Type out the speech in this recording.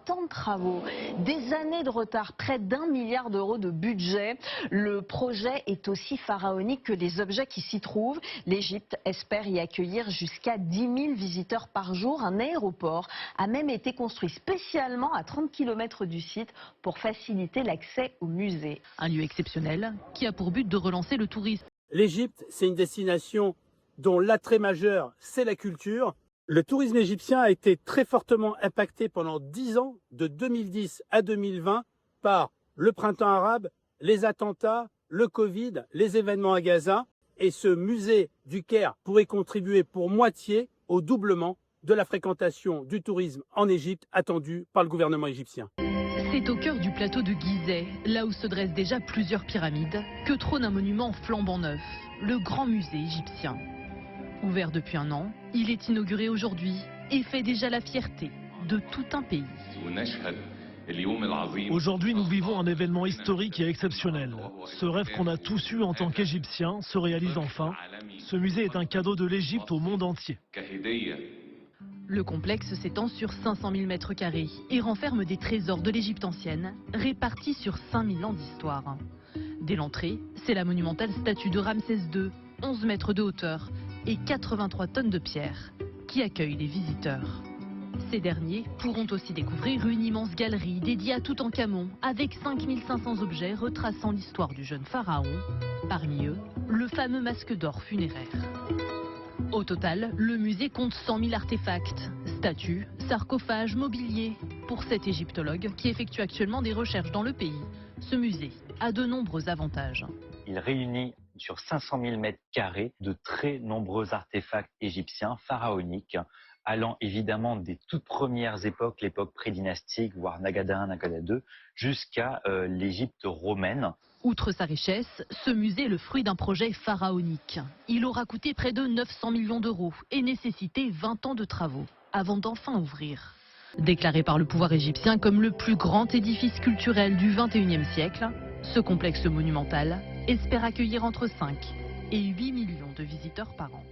tant de travaux, des années de retard, près d'1 milliard d'euros de budget. Le projet est aussi pharaonique que les objets qui s'y trouvent. L'Égypte espère y accueillir jusqu'à 10 000 visiteurs par jour. Un aéroport a même été construit spécialement à 30 km du site pour faciliter l'accès au musée. Un lieu exceptionnel qui a pour but de relancer le tourisme. L'Égypte, c'est une destination dont l'attrait majeur, c'est la culture. Le tourisme égyptien a été très fortement impacté pendant 10 ans, de 2010 à 2020, par le printemps arabe, les attentats, le Covid, les événements à Gaza. Et ce musée du Caire pourrait contribuer pour moitié au doublement de la fréquentation du tourisme en Égypte attendu par le gouvernement égyptien. C'est au cœur du plateau de Gizeh, là où se dressent déjà plusieurs pyramides, que trône un monument flambant neuf, le Grand Musée égyptien. Ouvert depuis un an, il est inauguré aujourd'hui et fait déjà la fierté de tout un pays. Aujourd'hui, nous vivons un événement historique et exceptionnel. Ce rêve qu'on a tous eu en tant qu'Égyptiens se réalise enfin. Ce musée est un cadeau de l'Égypte au monde entier. Le complexe s'étend sur 500 000 mètres carrés et renferme des trésors de l'Égypte ancienne, répartis sur 5000 ans d'histoire. Dès l'entrée, c'est la monumentale statue de Ramsès II, 11 mètres de hauteur et 83 tonnes de pierre, qui accueille les visiteurs. Ces derniers pourront aussi découvrir une immense galerie dédiée à Toutankhamon, avec 5500 objets retraçant l'histoire du jeune pharaon. Parmi eux, le fameux masque d'or funéraire. Au total, le musée compte 100 000 artefacts, statues, sarcophages, mobilier. Pour cet égyptologue qui effectue actuellement des recherches dans le pays, ce musée a de nombreux avantages. Il réunit sur 500 000 mètres carrés de très nombreux artefacts égyptiens pharaoniques, allant évidemment des toutes premières époques, l'époque prédynastique, voire Nagada I, Nagada II, jusqu'à l'Égypte romaine. Outre sa richesse, ce musée est le fruit d'un projet pharaonique. Il aura coûté près de 900 millions d'euros et nécessité 20 ans de travaux avant d'enfin ouvrir. Déclaré par le pouvoir égyptien comme le plus grand édifice culturel du XXIe siècle, ce complexe monumental espère accueillir entre 5 et 8 millions de visiteurs par an.